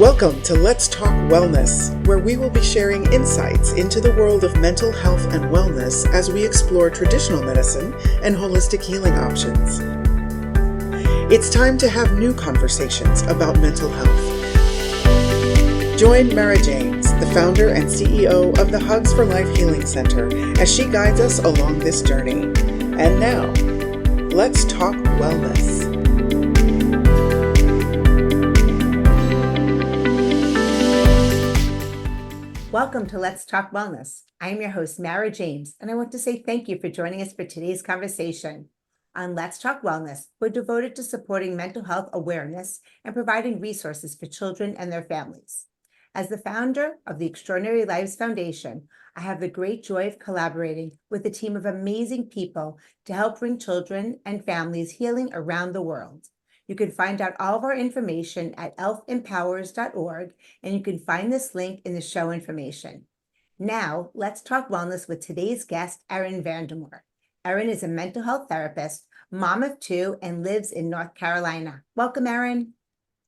Welcome to Let's Talk Wellness, where we will be sharing insights into the world of mental health and wellness as we explore traditional medicine and holistic healing options. It's time to have new conversations about mental health. Join Mara James, the founder and CEO of the Hugs for Life Healing Center, as she guides us along this journey. And now, let's talk wellness. Welcome to Let's Talk Wellness. I'm your host, Mara James, and I want to say thank you for joining us for today's conversation. On Let's Talk Wellness, we're devoted to supporting mental health awareness and providing resources for children and their families. As the founder of the Extraordinary Lives Foundation, I have the great joy of collaborating with a team of amazing people to help bring children and families healing around the world. You can find out all of our information at elfempowers.org, and you can find this link in the show information. Now, let's talk wellness with today's guest, Erin Vandermore. Erin is a mental health therapist, mom of two, and lives in North Carolina. Welcome, Erin.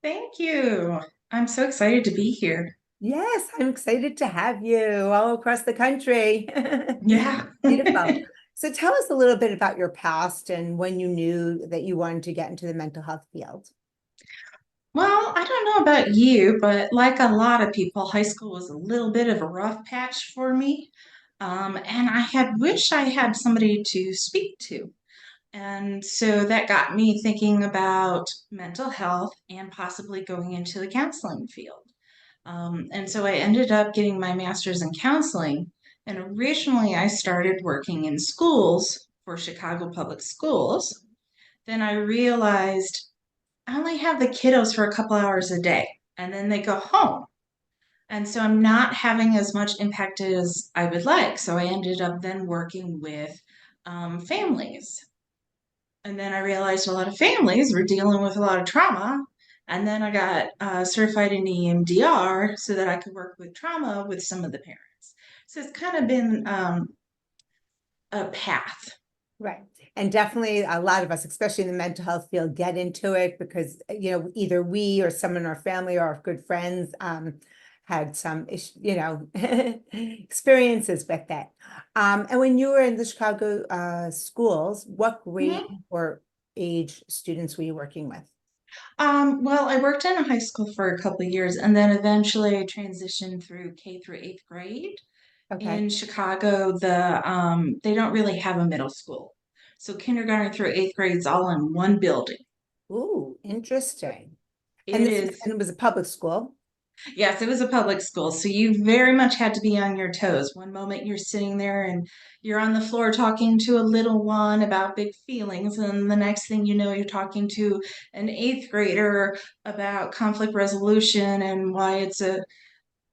Thank you. I'm so excited to be here. Yes, I'm excited to have you all across the country. Yeah. Beautiful. So tell us a little bit about your past and when you knew that you wanted to get into the mental health field. Well, I don't know about you, but like a lot of people, high school was a little bit of a rough patch for me. And I had wished I had somebody to speak to. And so that got me thinking about mental health and possibly going into the counseling field. And so I ended up getting my master's in counseling. And originally, I started working in schools for Chicago Public Schools. Then I realized I only have the kiddos for a couple hours a day, and then they go home. And so I'm not having as much impact as I would like. So I ended up then working with families. And then I realized a lot of families were dealing with a lot of trauma. And then I got certified in EMDR so that I could work with trauma with some of the parents. So it's kind of been a path. Right. And definitely a lot of us, especially in the mental health field, get into it because, either we or someone in our family or our good friends had some, experiences with it. And when you were in the Chicago schools, what grade Mhm. or age students were you working with? Well, I worked in a high school for a couple of years, and then eventually I transitioned through K through eighth grade. Okay. In Chicago, they don't really have a middle school, so kindergarten through eighth grade is all in one building. Ooh, interesting. And It this is, and it was a public school. yes, it was a public school, so you very much had to be on your toes. One moment you're sitting there and you're on the floor talking to a little one about big feelings, and the next thing you know, you're talking to an eighth grader about conflict resolution and why it's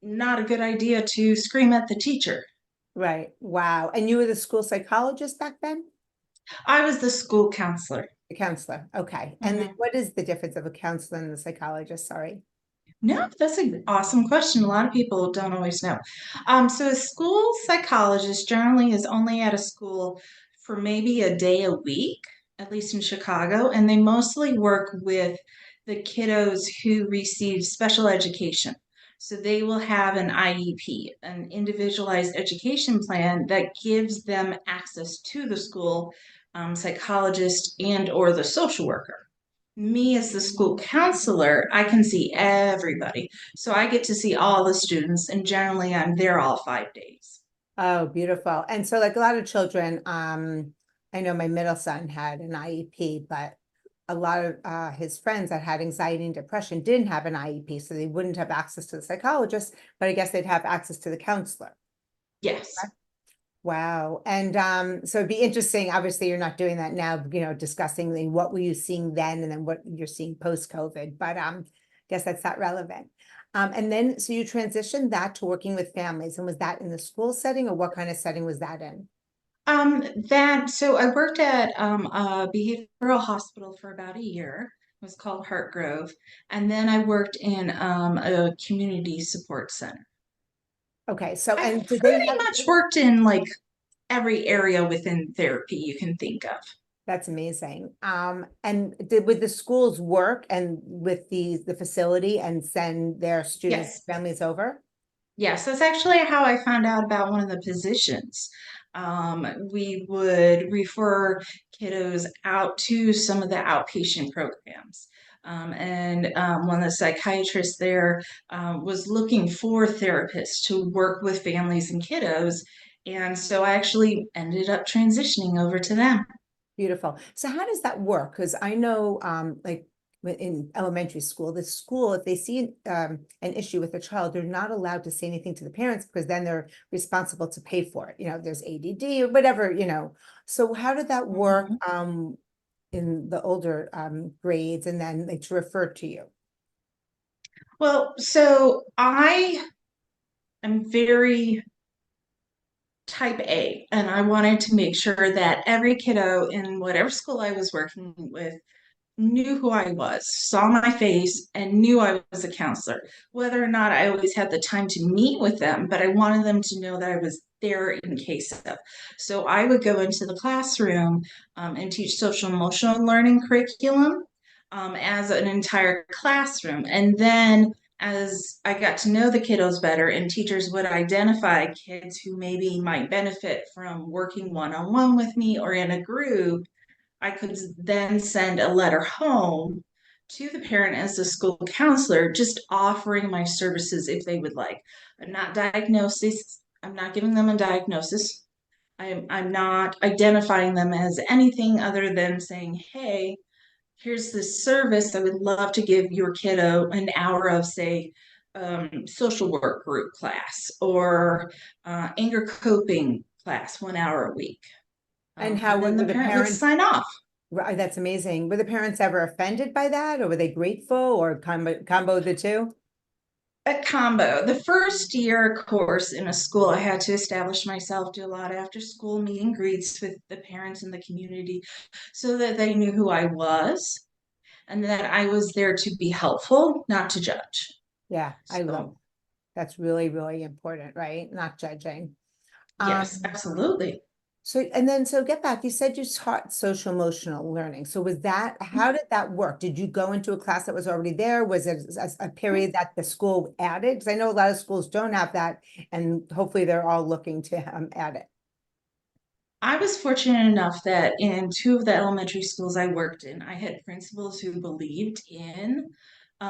not a good idea to scream at the teacher. Right. Wow. And you were the school psychologist back then? I was the school counselor. The counselor. Okay. And then Mhm. what is the difference of a counselor and the psychologist? Sorry. No, that's an awesome question. A lot of people don't always know. So a school psychologist generally is only at a school for maybe a day a week, at least in Chicago, and they mostly work with the kiddos who receive special education. So they will have an IEP, an individualized education plan that gives them access to the school psychologist and or the social worker. Me as the school counselor, I can see everybody. So I get to see all the students, and generally I'm there all 5 days. Oh, beautiful. And so like a lot of children, I know my middle son had an IEP, but a lot of his friends that had anxiety and depression didn't have an IEP, so they wouldn't have access to the psychologist, but I guess they'd have access to the counselor. Yes. Wow. And so it'd be interesting. Obviously, you're not doing that now, discussing what were you seeing then and then what you're seeing post-COVID, but guess that's not relevant. And then so you transitioned that to working with families, and was that in the school setting or what kind of setting was that in? So I worked at a behavioral hospital for about a year. It was called Hartgrove. And then I worked in a community support center. Okay, so I've and did they pretty have much worked in like every area within therapy you can think of. That's amazing. And would the schools work and with the facility and send their students, Yes. families over? Yes, that's actually how I found out about one of the positions. We would refer kiddos out to some of the outpatient programs. One of the psychiatrists there was looking for therapists to work with families and kiddos. And so I actually ended up transitioning over to them. Beautiful. So how does that work? Because I know, like in elementary school, the school, if they see an issue with a child, they're not allowed to say anything to the parents because then they're responsible to pay for it. You know, if there's ADD or whatever, you know. So how did that work Mhm. in the older grades and then like to refer to you? Well, so I am very type A, and I wanted to make sure that every kiddo in whatever school I was working with knew who I was, saw my face, and knew I was a counselor. Whether or not I always had the time to meet with them, but I wanted them to know that I was there in case of. So I would go into the classroom and teach social emotional learning curriculum as an entire classroom. And then as I got to know the kiddos better, and teachers would identify kids who maybe might benefit from working one on one with me or in a group, I could then send a letter home to the parent as a school counselor, just offering my services if they would like. I'm not diagnosis. I'm not giving them a diagnosis. I'm not identifying them as anything other than saying, hey, here's this service. I would love to give your kiddo an hour of, say, social work group class or anger coping class, 1 hour a week. And how And then the were the parent would parents? sign off. Right, that's amazing. Were the parents ever offended by that, or were they grateful, or combo the two? A combo. The first year course in a school, I had to establish myself, do a lot of after school meet and greets with the parents in the community so that they knew who I was and that I was there to be helpful, not to judge. Yeah, I love So, that's really, really important, right? Not judging. yes, Um, absolutely. so and then so get back, you said you taught social emotional learning. So was that, how did that work? Did you go into a class that was already there? Was it a period that the school added? Because I know a lot of schools don't have that, and hopefully they're all looking to add it. I was fortunate enough that in two of the elementary schools I worked in, I had principals who believed in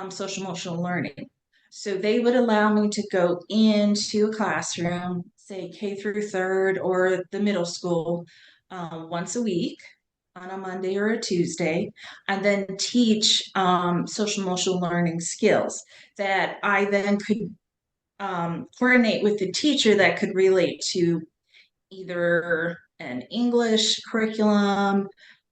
social emotional learning. So they would allow me to go into a classroom, say K through third or the middle school, once a week on a Monday or a Tuesday, and then teach social emotional learning skills that I then could coordinate with the teacher that could relate to either an English curriculum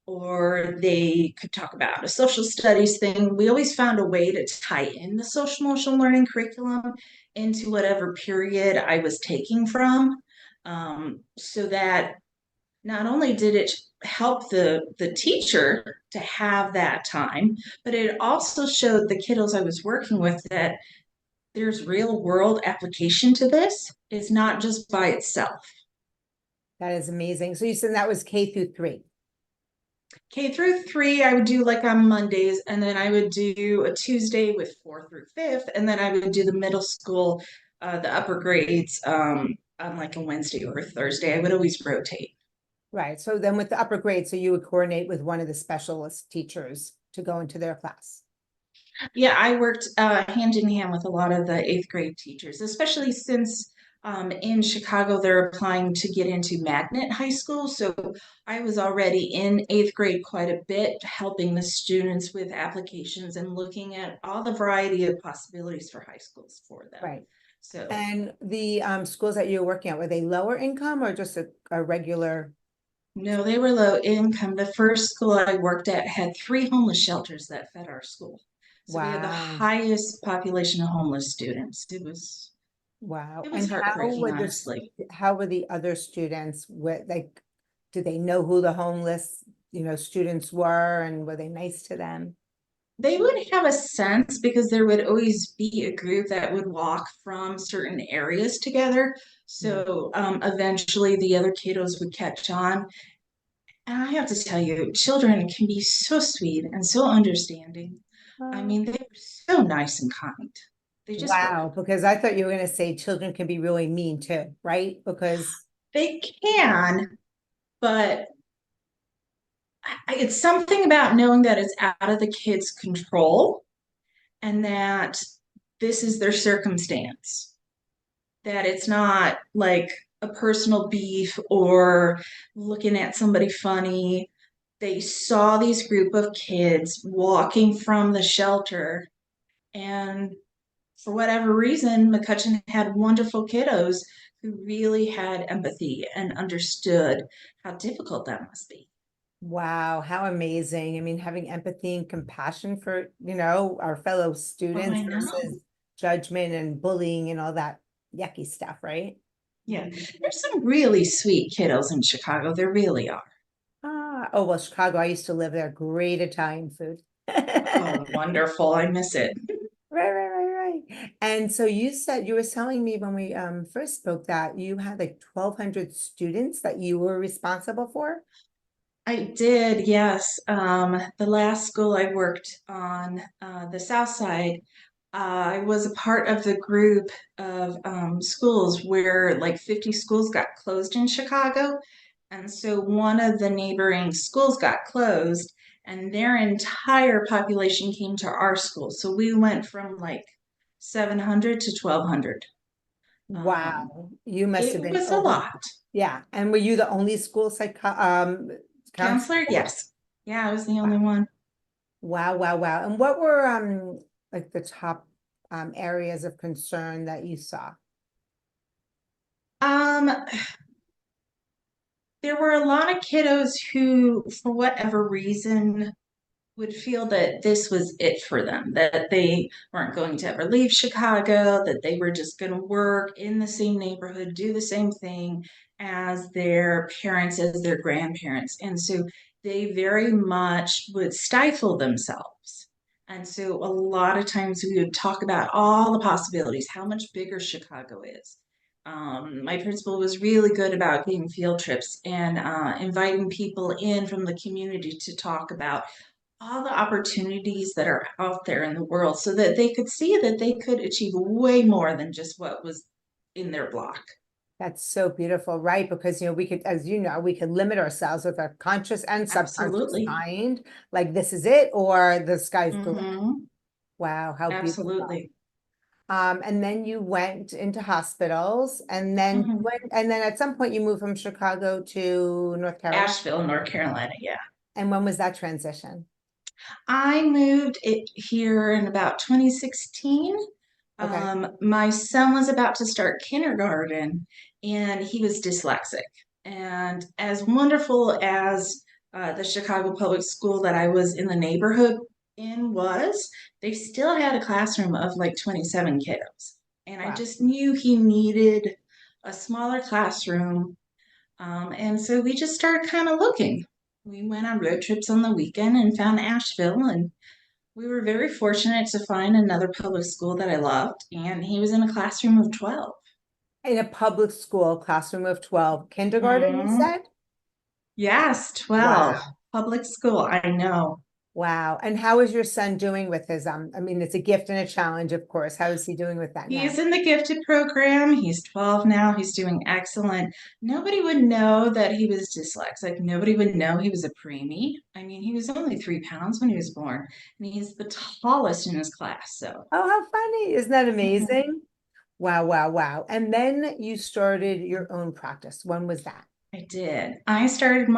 or they could talk about a social studies thing. We always found a way to tie in the social emotional learning curriculum into whatever period I was taking from, so that not only did it help the teacher to have that time, but it also showed the kiddos I was working with that there's real world application to this. It's not just by itself. That is amazing. So you said that was K through 3. K through three, I would do like on Mondays, and then I would do a Tuesday with four through fifth, and then I would do the middle school, the upper grades, on like a Wednesday or a Thursday. I would always rotate. Right. So then with the upper grade, so you would coordinate with one of the specialist teachers to go into their class. Yeah, I worked hand in hand with a lot of the eighth grade teachers, especially since in Chicago they're applying to get into magnet high school. So I was already in eighth grade quite a bit, helping the students with applications and looking at all the variety of possibilities for high schools for them. Right. So And the schools that you were working at, were they lower income or just a regular? no, they were low income. The first school I worked at had three homeless shelters that fed our school. So we had the Wow. highest population of homeless students. Wow. It was And how heartbreaking, were honestly. how were the other students with like, do they know who the homeless, students were and were they nice to them? They would have a sense because there would always be a group that would walk from certain areas together. Yeah. So eventually the other kiddos would catch on. And I have to tell you, children can be so sweet and so understanding. I Uh, mean, they were so nice and kind. They just were. Wow, because I thought you were going to say children can be really mean too, right? Because They can, but it's something about knowing that it's out of the kid's control and that this is their circumstance, that it's not like a personal beef or looking at somebody funny. They saw these group of kids walking from the shelter, and for whatever reason, McCutcheon had wonderful kiddos who really had empathy and understood how difficult that must be. wow, how amazing. I mean, having empathy and compassion for, our fellow Oh, students I know. versus judgment and bullying and all that yucky stuff, right? Yeah, there's some really sweet kiddos in Chicago. There really are. Oh, well, Chicago, I used to live there. Great Italian food. Oh, wonderful. I miss it. Right, right, right, right. And so you said you were telling me when we first spoke that you had like 1,200 students that you were responsible for. I did, yes. The last school I worked on, the South Side, I was a part of the group of schools where like 50 schools got closed in Chicago. And so one of the neighboring schools got closed, and their entire population came to our school. So we went from like 700 to 1,200. Um, Wow, you must it have been was a over. lot. Yeah. And were you the only school counselor? Counselor, yes. Yeah, I was the only Wow. one. Wow, wow, wow. And what were like the top areas of concern that you saw? Um, there were a lot of kiddos who, for whatever reason, would feel that this was it for them, that they weren't going to ever leave Chicago, that they were just going to work in the same neighborhood, do the same thing as their parents, as their grandparents. And so they very much would stifle themselves. And so a lot of times we would talk about all the possibilities, how much bigger Chicago is. My principal was really good about getting field trips and inviting people in from the community to talk about all the opportunities that are out there in the world so that they could see that they could achieve way more than just what was in their block. That's so beautiful, right? Because, we could, as you know, we could limit ourselves with our conscious and subconscious Absolutely. mind, like this is it, or the sky's the limit. Mm-hmm. Wow, how beautiful. Absolutely. And then you went into hospitals and then Mm-hmm. and then at some point you moved from Chicago to North Carolina. Asheville, North Carolina. Yeah. And when was that transition? I moved it here in about 2016. Okay. My son was about to start kindergarten and he was dyslexic. And as wonderful as the Chicago public school that I was in the neighborhood in was, they still had a classroom of like 27 kiddos. And I Wow. just knew he needed a smaller classroom. And so we just started kind of looking. We went on road trips on the weekend and found Asheville, and we were very fortunate to find another public school that I loved, and he was in a classroom of 12. In a public school classroom of 12, kindergarten, you Mm, said? yes, 12. Wow. Public school, I know. Wow. And how is your son doing with his I mean, it's a gift and a challenge, of course. How is he doing with that now? He's in the gifted program. He's 12 now. He's doing excellent. Nobody would know that he was dyslexic. Nobody would know he was a preemie. I mean, he was only 3 pounds when he was born, and he's the tallest in his class. So, Oh, how funny. Isn't that mhm. amazing? Wow, wow, wow. And then you started your own practice. When was that? I did. I started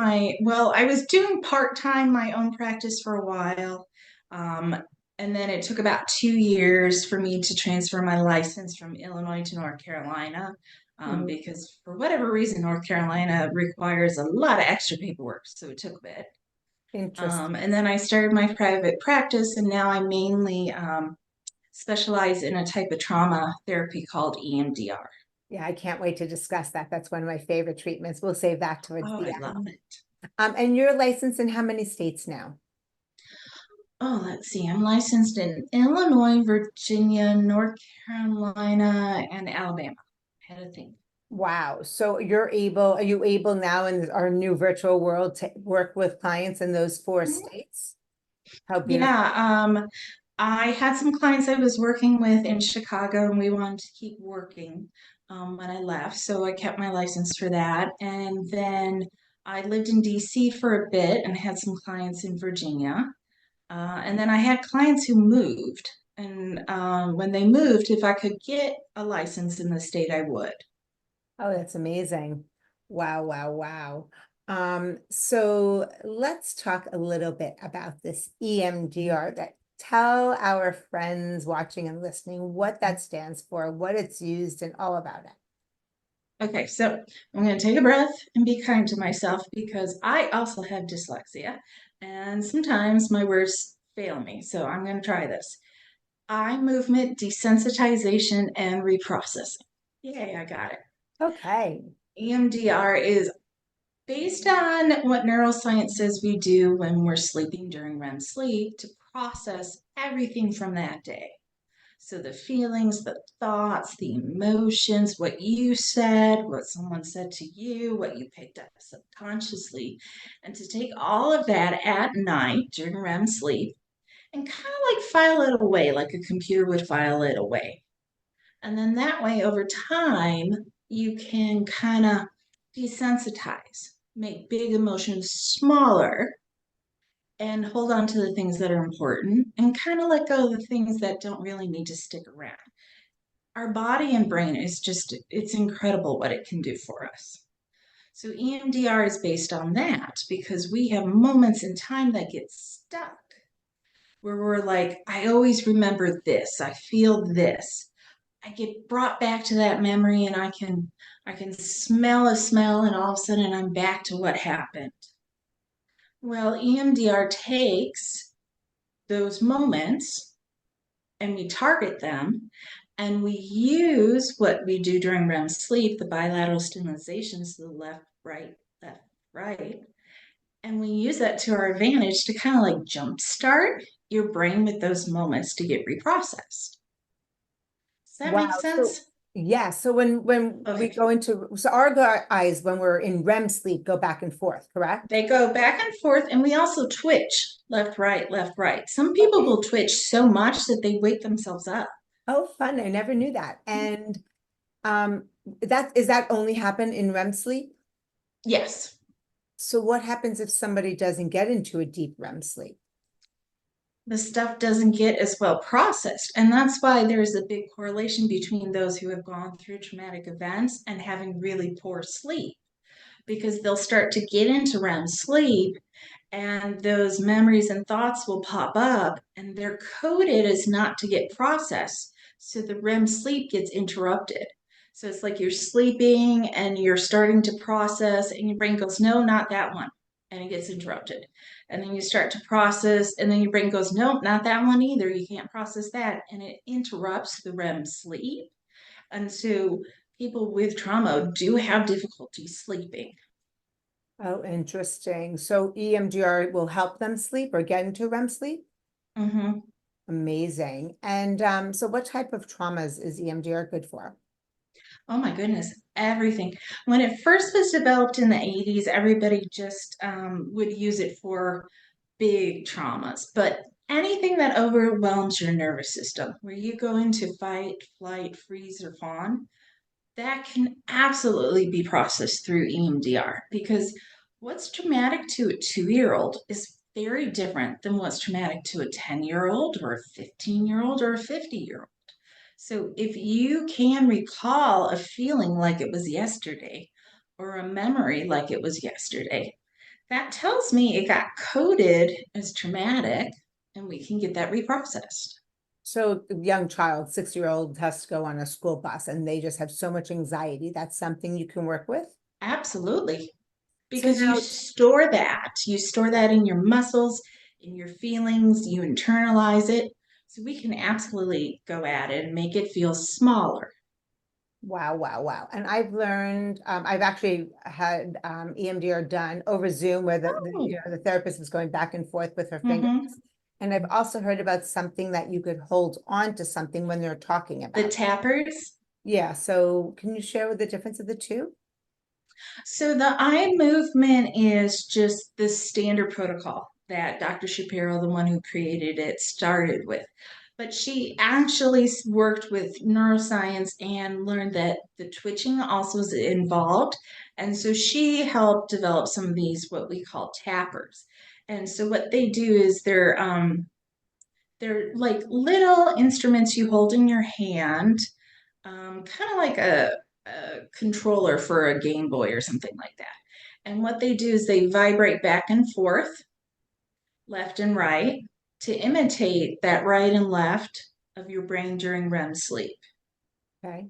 well, I was doing part-time my own practice for a while. Um, and then it took about 2 years for me to transfer my license from Illinois to North Carolina, Mhm. because for whatever reason, North Carolina requires a lot of extra paperwork. So it took a bit. Interesting. And then I started my private practice, and now I mainly specialize in a type of trauma therapy called EMDR. Yeah, I can't wait to discuss that. That's one of my favorite treatments. We'll save that towards Oh, the I love end. it. And you're licensed in how many states now? Oh, let's see. I'm licensed in Illinois, Virginia, North Carolina, and Alabama. I had to think. Wow. So are you able now in our new virtual world to work with clients in those four states? How beautiful. Yeah, I had some clients I was working with in Chicago, and we wanted to keep working when I left. So I kept my license for that. And then I lived in DC for a bit and had some clients in Virginia. And then I had clients who moved. And when they moved, if I could get a license in the state, I would. Oh, that's amazing. Wow, wow, wow. So let's talk a little bit about this EMDR that tell our friends watching and listening what that stands for, what it's used, and all about it. Okay, so I'm going to take a breath and be kind to myself because I also have dyslexia and sometimes my words fail me. So I'm going to try this. Eye movement, desensitization, and reprocessing. Yay, I got it. Okay. EMDR is based on what neuroscience says we do when we're sleeping during REM sleep to process everything from that day. So the feelings, the thoughts, the emotions, what you said, what someone said to you, what you picked up subconsciously, and to take all of that at night during REM sleep and kind of like file it away, like a computer would file it away. And then that way, over time, you can kind of desensitize, make big emotions smaller, and hold on to the things that are important and kind of let go of the things that don't really need to stick around. Our body and brain is just, it's incredible what it can do for us. So EMDR is based on that because we have moments in time that get stuck where we're like, I always remember this, I feel this. I get brought back to that memory and I can smell a smell and all of a sudden I'm back to what happened. Well, EMDR takes those moments and we target them and we use what we do during REM sleep, the bilateral stimulations, the left, right, and we use that to our advantage to kind of like jumpstart your brain with those moments to get reprocessed. Does that Wow. make So sense? yeah, so when we Okay. go into so eyes when we're in REM sleep go back and forth, correct? They go back and forth, and we also twitch left, right, left, right. Some people Okay. will twitch so much that they wake themselves up. Oh, fun. I never knew that. And that is that only happen in REM sleep? Yes. So what happens if somebody doesn't get into a deep REM sleep? The stuff doesn't get as well processed. And that's why there's a big correlation between those who have gone through traumatic events and having really poor sleep, because they'll start to get into REM sleep and those memories and thoughts will pop up and they're coded as not to get processed. So the REM sleep gets interrupted. So it's like you're sleeping and you're starting to process, and your brain goes, no, not that one. And it gets interrupted. And then you start to process, and then your brain goes, no, not that one either. You can't process that. And it interrupts the REM sleep. And so people with trauma do have difficulty sleeping. Oh, interesting. So EMDR will help them sleep or get into REM sleep? Mm-hmm. Amazing. And so what type of traumas is EMDR good for? Oh my goodness, everything. When it first was developed in the 80s, everybody just would use it for big traumas. But anything that overwhelms your nervous system, where you go into fight, flight, freeze, or fawn, that can absolutely be processed through EMDR, because what's traumatic to a 2-year-old is very different than what's traumatic to a 10-year-old or a 15-year-old or a 50-year-old. So if you can recall a feeling like it was yesterday or a memory like it was yesterday, that tells me it got coded as traumatic and we can get that reprocessed. So a young child, 6-year-old has to go on a school bus and they just have so much anxiety. That's something you can work with. Absolutely. So Because now, you store that in your muscles, in your feelings, you internalize it. So we can absolutely go at it and make it feel smaller. wow, wow, wow. And I've learned, I've actually had EMDR done over Zoom where Oh, the therapist was going back and forth with her fingers. mm-hmm. And I've also heard about something that you could hold on to something when they're talking The about. tappers. Yeah, so can you share the difference of the two? So the eye movement is just the standard protocol that Dr. Shapiro, the one who created it, started with. But she actually worked with neuroscience and learned that the twitching also is involved. And so she helped develop some of these, what we call tappers. And so what they do is they're like little instruments you hold in your hand, kind of like a controller for a Game Boy or something like that. And what they do is they vibrate back and forth, left and right, to imitate that right and left of your brain during REM sleep. Okay.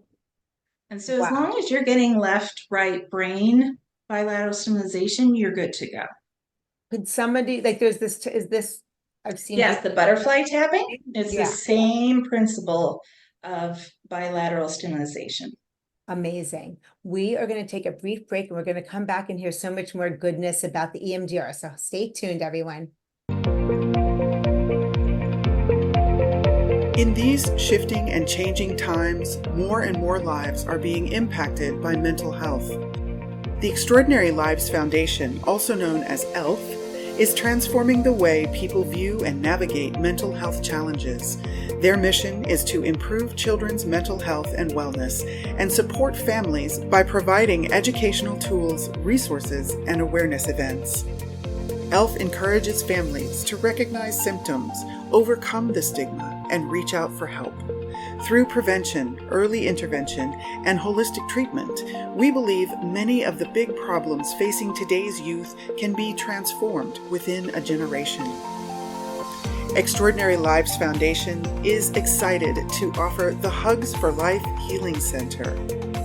And so as Wow. long as you're getting left, right brain bilateral stimulation, you're good to go. Could somebody like there's this is this I've seen Yes, people. the butterfly tapping is the Yeah, same principle of bilateral stimulation. amazing. We are going to take a brief break and we're going to come back and hear so much more goodness about the EMDR. So stay tuned, everyone. In these shifting and changing times, more and more lives are being impacted by mental health. The Extraordinary Lives Foundation, also known as ELF, is transforming the way people view and navigate mental health challenges. Their mission is to improve children's mental health and wellness and support families by providing educational tools, resources, and awareness events. ELF encourages families to recognize symptoms, overcome the stigma, and reach out for help. Through prevention, early intervention, and holistic treatment, we believe many of the big problems facing today's youth can be transformed within a generation. Extraordinary Lives Foundation is excited to offer the Hugs for Life Healing Center,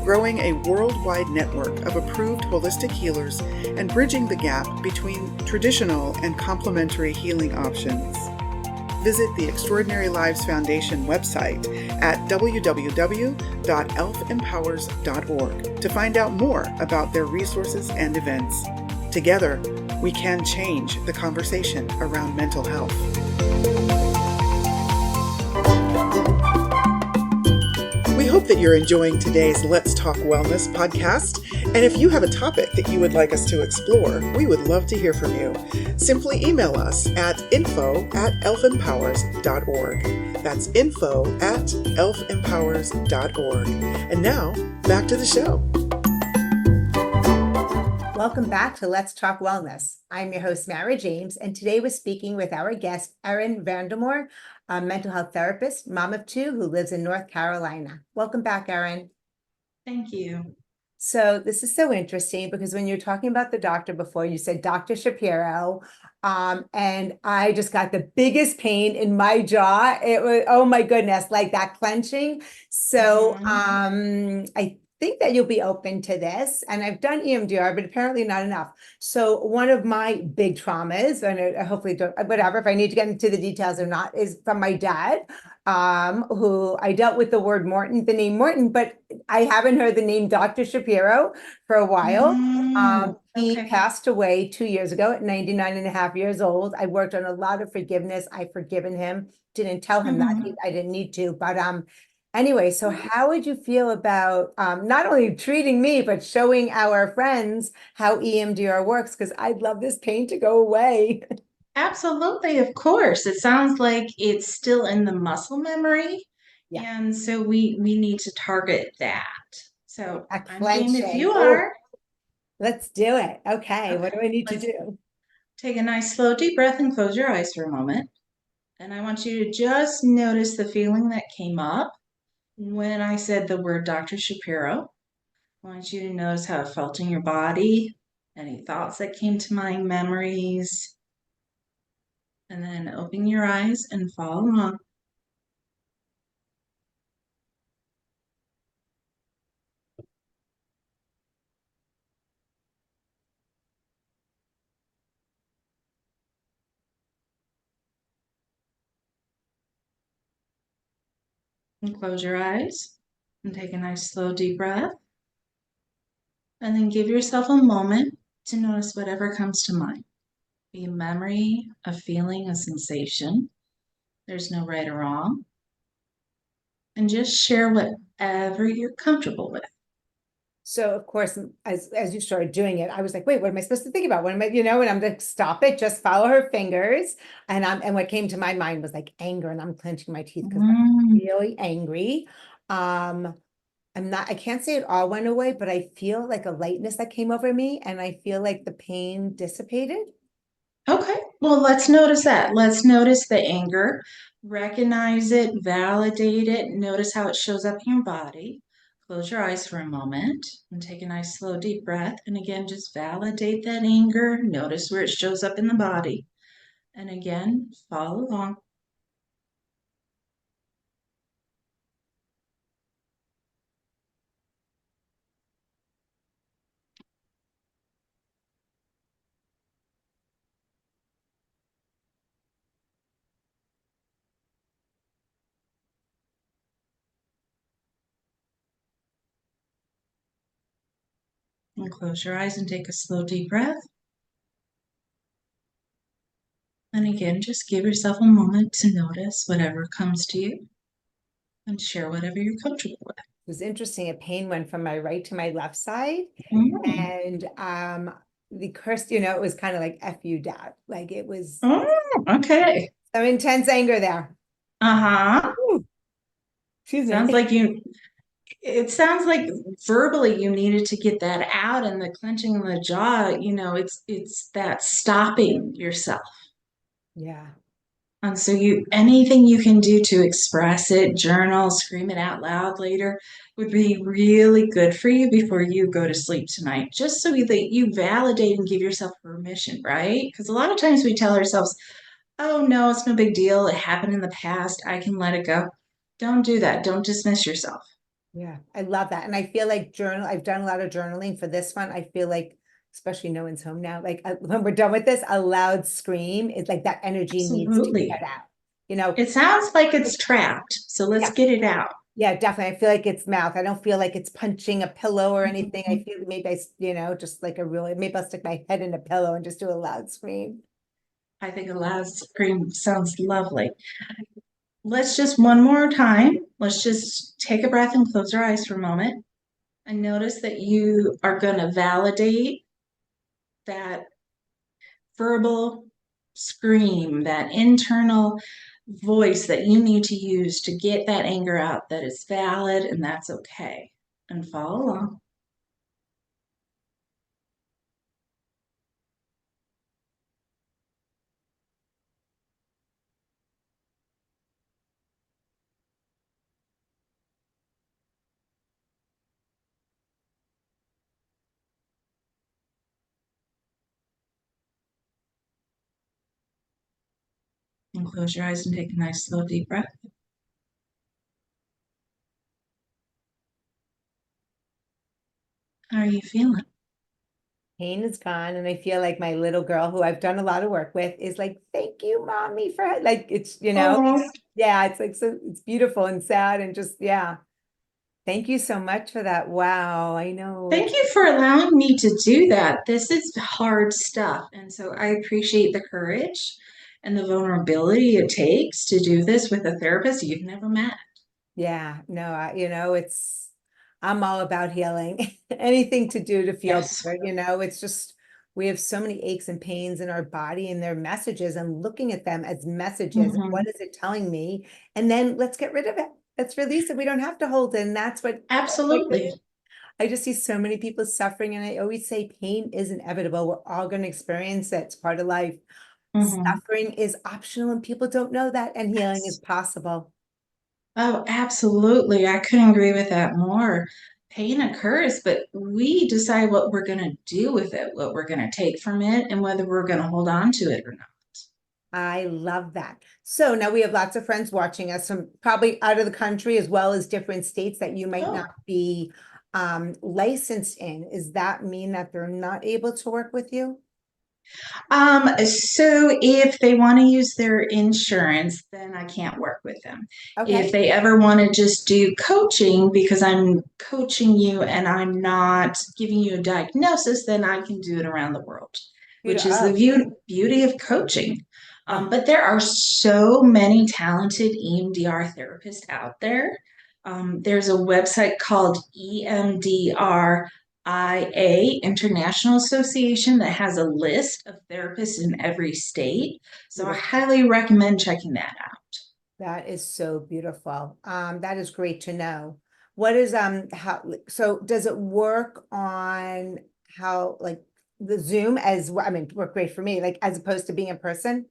growing a worldwide network of approved holistic healers and bridging the gap between traditional and complementary healing options. Visit the Extraordinary Lives Foundation website at www.elfempowers.org to find out more about their resources and events. Together, we can change the conversation around mental health. We hope that you're enjoying today's Let's Talk Wellness podcast. And if you have a topic that you would like us to explore, we would love to hear from you. Simply email us at info@elfempowers.org. That's info@elfempowers.org. And now, back to the show. Welcome back to Let's Talk Wellness. I'm your host, Mara James, and today we're speaking with our guest, Erin Vandermore, a mental health therapist, mom of two, who lives in North Carolina. Welcome back, Erin. Thank you. So this is so interesting because when you're talking about the doctor before, you said Dr. Shapiro, and I just got the biggest pain in my jaw. It was, oh my goodness, like that clenching. So I think that you'll be open to this. And I've done EMDR, but apparently not enough. So one of my big traumas, and I hopefully don't, whatever, if I need to get into the details or not, is from my dad, who I dealt with the name Morton, but I haven't heard the name Dr. Shapiro for a while. He Okay. passed away 2 years ago at 99 and a half years old. I worked on a lot of forgiveness. I've forgiven him. Didn't tell him that. I didn't need to, but anyway, so how would you feel about not only treating me, but showing our friends how EMDR works? Because I'd love this pain to go away. Absolutely, of course. It sounds like it's still in the muscle memory. Yeah. And so we need to target that. So That I'm game if clenching. you Oh, are. let's do it. Okay, what Okay, do I need to let's do? take a nice slow deep breath and close your eyes for a moment. And I want you to just notice the feeling that came up when I said the word Dr. Shapiro. I want you to notice how it felt in your body, any thoughts that came to mind, memories, and then open your eyes and follow along. And close your eyes and take a nice slow deep breath. And then give yourself a moment to notice whatever comes to mind. Be a memory, a feeling, a sensation. There's no right or wrong. and just share whatever you're comfortable with. So of course, as you started doing it, I was like, wait, what am I supposed to think about? What am I, and I'm like, stop it, just follow her fingers. And what came to my mind was like anger, and I'm clenching my teeth because I'm Mm, really angry. Um, I can't say it all went away, but I feel like a lightness that came over me, and I feel like the pain dissipated. okay, well, let's notice that. Let's notice the anger, recognize it, validate it, notice how it shows up in your body. Close your eyes for a moment and take a nice, slow, deep breath. And again, just validate that anger. Notice where it shows up in the body. And again, follow along. And close your eyes and take a slow, deep breath. And again, just give yourself a moment to notice whatever comes to you and share whatever you're comfortable with. It was interesting. A pain went from my right to my left side. Mm. And the curse, it was kind of like F you, dad. Like it was Oh, okay. some intense anger there. Uh-huh. Ooh, excuse Sounds me. like it sounds like verbally you needed to get that out and the clenching in the jaw, it's that stopping yourself. Yeah. And so anything you can do to express it, journal, scream it out loud later would be really good for you before you go to sleep tonight, just so that you validate and give yourself permission, right? Because a lot of times we tell ourselves, oh no, it's no big deal. It happened in the past. I can let it go. Don't do that. Don't dismiss yourself. Yeah. I love that. And I feel like I've done a lot of journaling for this one. I feel like, especially no one's home now, like when we're done with this, a loud scream is like that energy needs to Absolutely. get out, you know? It sounds like it's trapped. So let's Yeah. get it out. Yeah, definitely. I feel like it's mouth. I don't feel like it's punching a pillow or anything. I Mhm. feel maybe just like maybe I'll stick my head in a pillow and just do a loud scream. I think a loud scream sounds lovely. Let's just one more time. Let's just take a breath and close our eyes for a moment. And notice that you are going to validate that verbal scream, that internal voice that you need to use to get that anger out, that is valid and that's okay. And follow along. And close your eyes and take a nice, slow, deep breath. How are you feeling? Pain is gone. And I feel like my little girl who I've done a lot of work with is like, thank you, mommy, for like Oh, yeah, it's like so it's beautiful and sad and just yeah. Thank you so much for that. Wow. I know thank it's you for allowing me to do that. This is hard stuff. And so I appreciate the courage and the vulnerability it takes to do this with a therapist you've never met. yeah, no, it's I'm all about healing. Anything to do to feel Yes. better, it's just we have so many aches and pains in our body and their messages and looking at them as messages. What Mhm. is it telling me? And then let's get rid of it. Let's release it. We don't have to hold it. And that's what like Absolutely. I just see so many people suffering. And I always say pain is inevitable. We're all going to experience it. It's part of life. Mhm. Suffering is optional and people don't know that. And healing is Yes. possible. Oh, absolutely. I couldn't agree with that more. Pain occurs, but we decide what we're going to do with it, what we're going to take from it, and whether we're going to hold on to it or not. I love that. So now we have lots of friends watching us from probably out of the country as well as different states that you might Oh, not be licensed in. Does that mean that they're not able to work with you? so if they want to use their insurance, then I can't work with them. If Okay. they ever want to just do coaching because I'm coaching you and I'm not giving you a diagnosis, then I can do it around the world, which is the Oh, beauty of coaching. oh, But there are so many talented EMDR therapists out there There's a website called EMDR International Association that has a list of therapists in every state. So I Beautiful. highly recommend checking that out. That is so beautiful. That is great to know. What is how so does it work on how like the Zoom as I mean work great for me, like as opposed to being in person?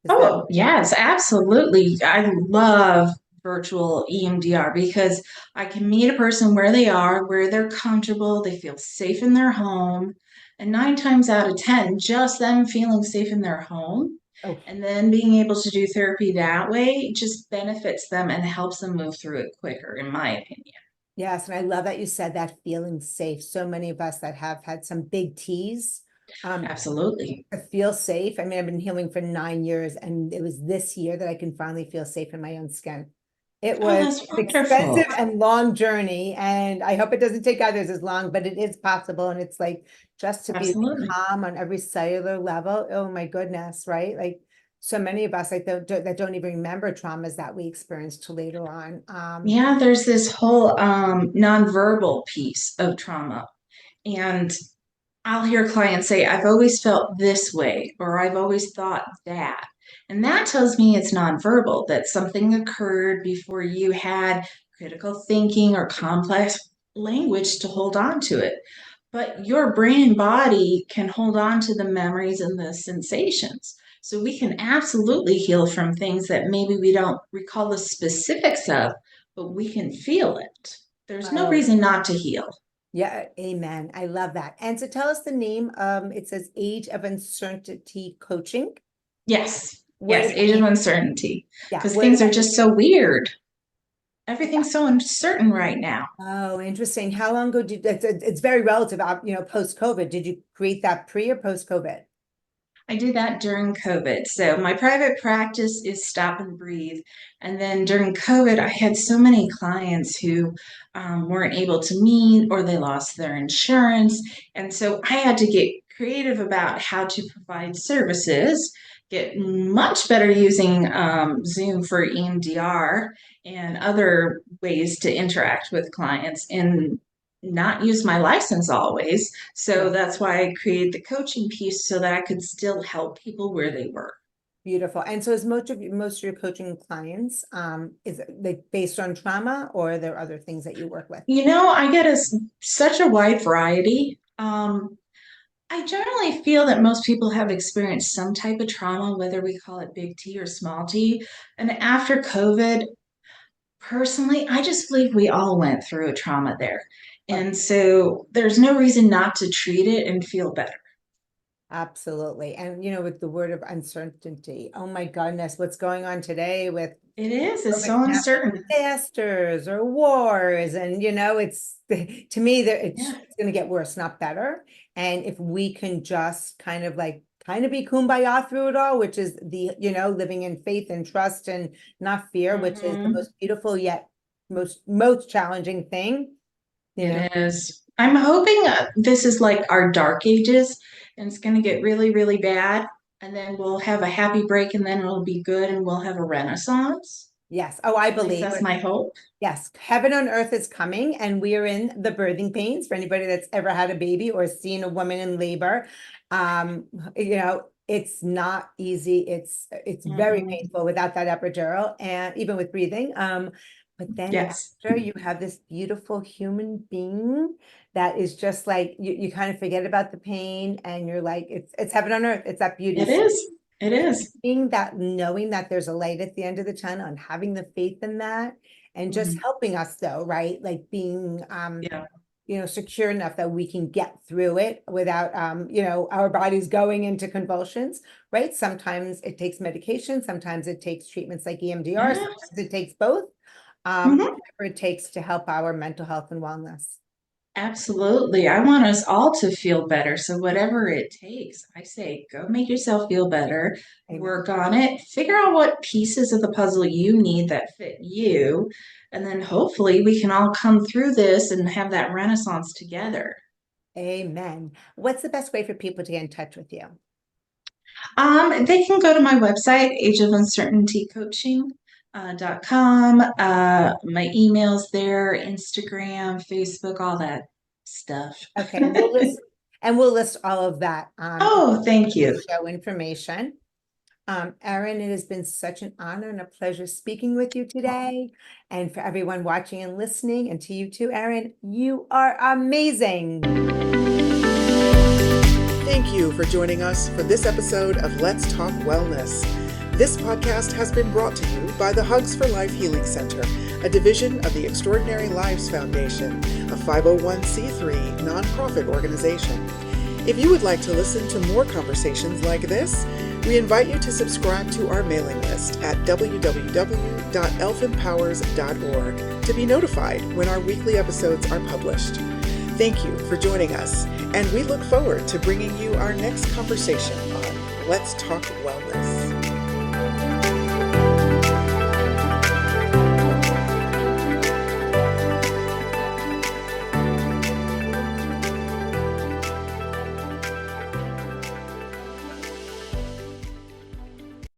Is that Oh, yes, absolutely. I love virtual EMDR because I can meet a person where they are, where they're comfortable, they feel safe in their home. And 9 times out of 10, just them feeling safe in their home oh and then being able to do therapy that way just benefits them and helps them move through it quicker, in my opinion. yes, and I love that you said that feeling safe. So many of us that have had some big T's, um, Absolutely. I feel safe. I mean, I've been healing for 9 years, and it was this year that I can finally feel safe in my own skin. It Oh, was that's an expensive wonderful. and long journey, and I hope it doesn't take others as long, but it is possible. And it's like just to be Absolutely. calm on every cellular level. Oh my goodness, right? Like so many of us like that don't even remember traumas that we experienced till later on. Yeah, there's this whole nonverbal piece of trauma. And I'll hear clients say, I've always felt this way, or I've always thought that. And that tells me it's nonverbal, that something occurred before you had critical thinking or complex language to hold on to it. But your brain and body can hold on to the memories and the sensations. So we can absolutely heal from things that maybe we don't recall the specifics of, but we can feel it. There's no Oh, reason not to heal. yeah, amen. I love that. And so tell us the name. It says Age of Uncertainty Coaching. Yes, Where yes, does that age of name? uncertainty, Yeah, because where does things are that? just so weird. Yeah. Everything's so uncertain right now. Oh, interesting. How long ago did it's very relative, post COVID. Did you create that pre or post COVID? I did that during COVID. So my private practice is stop and breathe. And then during COVID, I had so many clients who weren't able to meet or they lost their insurance. And so I had to get creative about how to provide services, get much better using Zoom for EMDR and other ways to interact with clients and not use my license always. So Yeah, that's why I created the coaching piece so that I could still help people where they were. beautiful. And so is most of your coaching clients, is it like based on trauma or are there other things that you work with? I get such a wide variety. I generally feel that most people have experienced some type of trauma, whether we call it big T or small t. And after COVID, personally, I just believe we all went through a trauma there. Oh, And so there's no reason not to treat it and feel better. absolutely. And with the word of uncertainty, oh my goodness, what's going on today with It is, it's COVID so natural uncertain. disasters or wars, and it's to me that it's Yeah. going to get worse, not better. And if we can just kind of be kumbaya through it all, which is the living in faith and trust and not fear, which is the Mhm. most beautiful yet most challenging thing. You know, It is. I'm hoping this is like our dark ages and it's going to get really, really bad. And then we'll have a happy break and then it'll be good and we'll have a renaissance. yes. Oh, I At least believe. that's my hope. Yes, heaven on earth is coming, and we are in the birthing pains for anybody that's ever had a baby or seen a woman in labor. Um, it's not easy. It's very Mhm. painful without that epidural, and even with breathing. But then Yes, after you have this beautiful human being that is just like you kind of forget about the pain, and you're like, it's heaven on earth. It's that beauty. it is. It is. Being that knowing that there's a light at the end of the tunnel and having the faith in that and just Mhm. helping us though, right? Like being Yeah. secure enough that we can get through it without our bodies going into convulsions, right? Sometimes it takes medication, sometimes it takes treatments like EMDR, Yeah. sometimes it takes both. Mhm. Whatever it takes to help our mental health and wellness. Absolutely. I want us all to feel better. So, whatever it takes, I say go make yourself feel better, Amen. work on it, figure out what pieces of the puzzle you need that fit you. And then hopefully we can all come through this and have that renaissance together. Amen. What's the best way for people to get in touch with you? They can go to my website, Age of Uncertainty Coaching. .com. My email's there, Instagram, Facebook, all that stuff. Okay, and we'll list all of that Oh, thank in you. the show information. Erin, it has been such an honor and a pleasure speaking with you today. And for everyone watching and listening, and to you too, Erin, you are amazing. Thank you for joining us for this episode of Let's Talk Wellness. This podcast has been brought to you by the Hugs for Life Healing Center, a division of the Extraordinary Lives Foundation, a 501c3 nonprofit organization. If you would like to listen to more conversations like this, we invite you to subscribe to our mailing list at www.elfempowers.org to be notified when our weekly episodes are published. Thank you for joining us, and we look forward to bringing you our next conversation on Let's Talk Wellness.